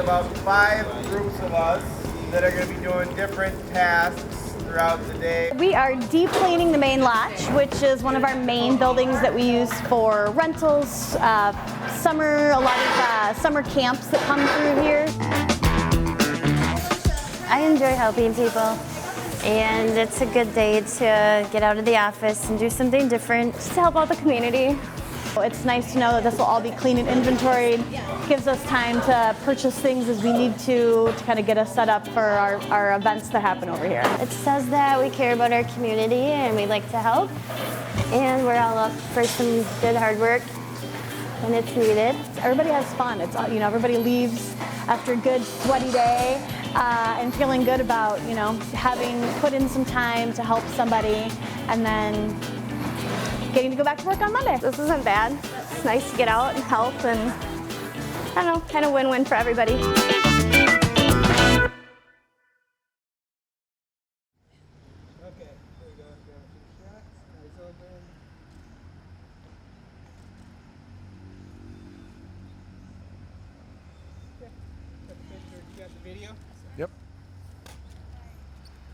about 5 groups of us that are going to be doing different tasks throughout the day. We are deep cleaning the main lodge, which is one of our main buildings that we use for rentals, summer, a lot of summer camps that come through here. I enjoy helping people, and it's a good day to get out of the office and do something different. Just to help out the community. It's nice to know that this will all be clean and inventoried. Gives us time to purchase things as we need to kind of get us set up for our events that happen over here. It says that we care about our community and we like to help, and we're all up for some good hard work when it's needed. Everybody has fun. It's, you know, everybody leaves after a good sweaty day and feeling good about, you know, having put in some time to help somebody and then getting to go back to work on Monday. This isn't bad. It's nice to get out and help, and I don't know, kind of win-win for everybody. Okay, there we go. Grab a few shots. Eyes open. Okay. Got the picture. You got the video?